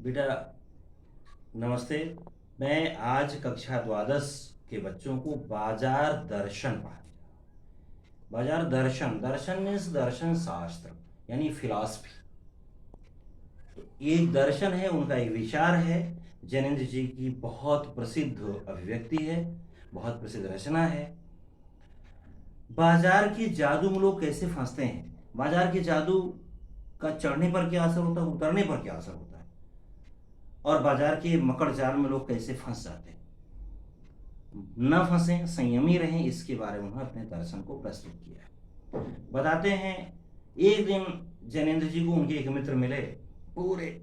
बेटा नमस्ते। मैं आज कक्षा द्वादश के बच्चों को बाजार दर्शन पढ़ाने जा रहा हूँ। बाजार दर्शन, दर्शन मीन्स दर्शन शास्त्र यानी फिलॉसफी। तो ये एक दर्शन है, उनका एक विचार है। जैनेन्द्र जी की बहुत प्रसिद्ध अभिव्यक्ति है, बहुत प्रसिद्ध रचना है। बाजार के जादू में लोग कैसे फंसते हैं, बाजार के जादू का चढ़ने पर क्या असर होता है, उतरने पर क्या असर होता है, और बाजार के मकड़ जाल में लोग कैसे फंस जाते हैं। न फंसें, संयमी रहें, इसके बारे में उन्होंने अपने दर्शन को प्रस्तुत किया है। बताते हैं, एक दिन जैनेन्द्र जी को उनके एक मित्र मिले, पूरे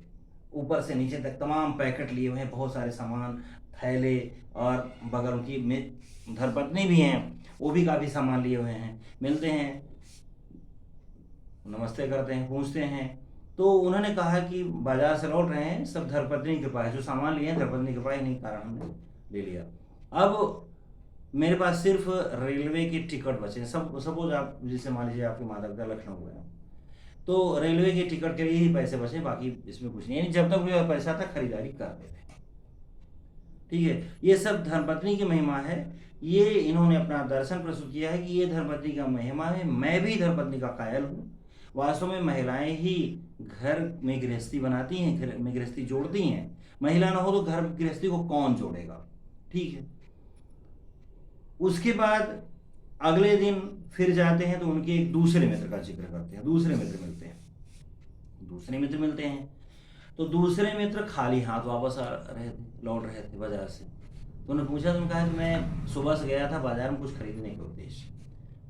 ऊपर से नीचे तक तमाम पैकेट लिए हुए हैं, बहुत सारे सामान, थैले, और बगल उनकी धर्मपत्नी भी हैं, वो भी काफ़ी सामान लिए हुए हैं। मिलते हैं, नमस्ते करते हैं, पूछते हैं। तो उन्होंने कहा कि बाजार से लौट रहे हैं, सब धर्मपत्नी के पास जो सामान लिए हैं धर्मपत्नी के पास, नहीं कारण हमने ले लिया। अब मेरे पास सिर्फ रेलवे के टिकट बचे हैं। सब सपोज आप जैसे मान लीजिए आपके माता पिता लखनऊ गए, तो रेलवे के टिकट के लिए ही पैसे बचे, बाकी इसमें कुछ नहीं, यानी जब तक मेरे पैसा था खरीदारी कर देते। ठीक है, ये सब धर्मपत्नी की महिमा है। ये इन्होंने अपना दर्शन प्रस्तुत किया है कि ये धर्मपत्नी का महिमा है। मैं भी धर्मपत्नी का कायल हूँ। वास्तव में महिलाएं ही घर में गृहस्थी बनाती हैं, घर में गृहस्थी जोड़ती हैं। महिला ना हो तो घर गृहस्थी को कौन जोड़ेगा। ठीक है, उसके बाद अगले दिन फिर जाते हैं तो उनके एक दूसरे मित्र का जिक्र करते हैं। दूसरे मित्र मिलते हैं, तो दूसरे मित्र खाली हाथ वापस आ रहे थे, लौट रहे थे बाजार से। तो उन्होंने पूछा, तुमने कहा कि मैं सुबह से गया था बाजार में कुछ खरीदने के उद्देश्य,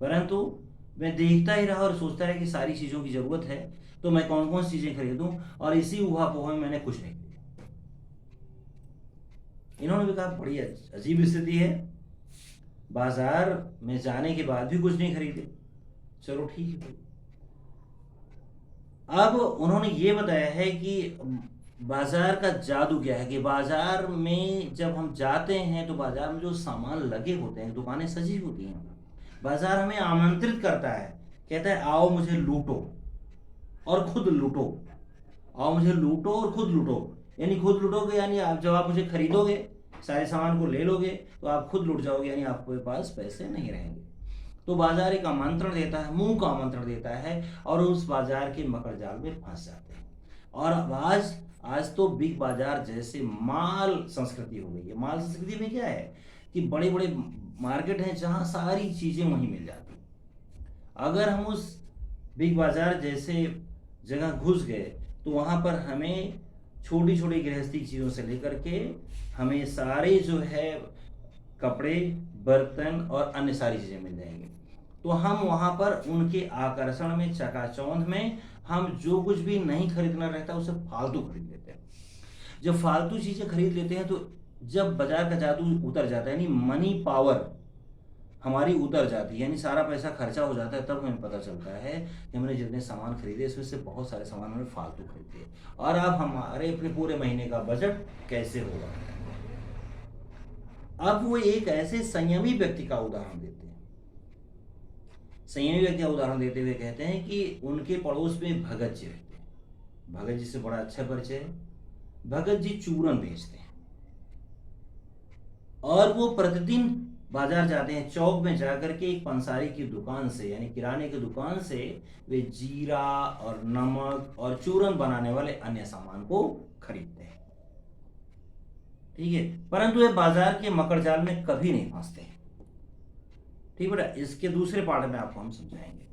परंतु मैं देखता ही रहा और सोचता रहा कि सारी चीज़ों की ज़रूरत है, तो मैं कौन कौन सी चीज़ें खरीदूं, और इसी ऊहापोह में मैंने कुछ नहीं खरीदा। इन्होंने भी कहा बड़ी अजीब स्थिति है, बाजार में जाने के बाद भी कुछ नहीं खरीदे। चलो ठीक है। अब उन्होंने ये बताया है कि बाजार का जादू क्या है, कि बाजार में जब हम जाते हैं तो बाजार में जो सामान लगे होते हैं, दुकानें सजी होती हैं, बाजार हमें आमंत्रित करता है, कहता है आओ मुझे लूटो और खुद लूटो, आओ मुझे लूटो और खुद लूटो। यानी खुद लूटोगे, यानी आप जब आप मुझे खरीदोगे, सारे सामान को ले लोगे, तो आप खुद लूट जाओगे, यानी आपके पास पैसे नहीं रहेंगे। तो बाजार एक आमंत्रण देता है, मुंह का आमंत्रण देता है, और उस बाजार के मकड़ जाल में फंस जाते हैं। और आज तो बिग बाजार जैसे माल संस्कृति हो गई है। माल संस्कृति में क्या है कि बड़े बड़े मार्केट हैं जहां सारी चीजें वहीं मिल जाती। अगर हम उस बिग बाजार जैसे जगह घुस गए तो वहां पर हमें छोटी छोटी गृहस्थी चीज़ों से लेकर के हमें सारे जो है कपड़े, बर्तन और अन्य सारी चीज़ें मिल जाएंगी। तो हम वहाँ पर उनके आकर्षण में, चकाचौंध में, हम जो कुछ भी नहीं खरीदना रहता उसे फालतू खरीद लेते हैं। जब फालतू चीज़ें खरीद लेते हैं तो जब बाजार का जादू उतर जाता है, यानी मनी पावर हमारी उतर जाती है, यानी सारा पैसा खर्चा हो जाता है, तब हमें पता चलता है कि हमने जितने सामान खरीदे इसमें से बहुत सारे सामान हमने फालतू खरीद लिए, और अब हमारे अपने पूरे महीने का बजट कैसे होगा। अब वो एक ऐसे संयमी व्यक्ति का उदाहरण देते हैं। संयमी व्यक्ति का उदाहरण देते हुए कहते हैं कि उनके पड़ोस में भगत जी रहते हैं। भगत जी से बड़ा अच्छा परिचय है। भगत जी चूरन बेचते हैं, और वो प्रतिदिन बाजार जाते हैं। चौक में जाकर के एक पंसारी की दुकान से, यानी किराने की दुकान से, वे जीरा और नमक और चूरन बनाने वाले अन्य सामान को खरीदते हैं। ठीक है, परंतु वे बाजार के मकड़ जाल में कभी नहीं फंसते हैं। ठीक बेटा, इसके दूसरे पार्ट में आपको हम समझाएंगे।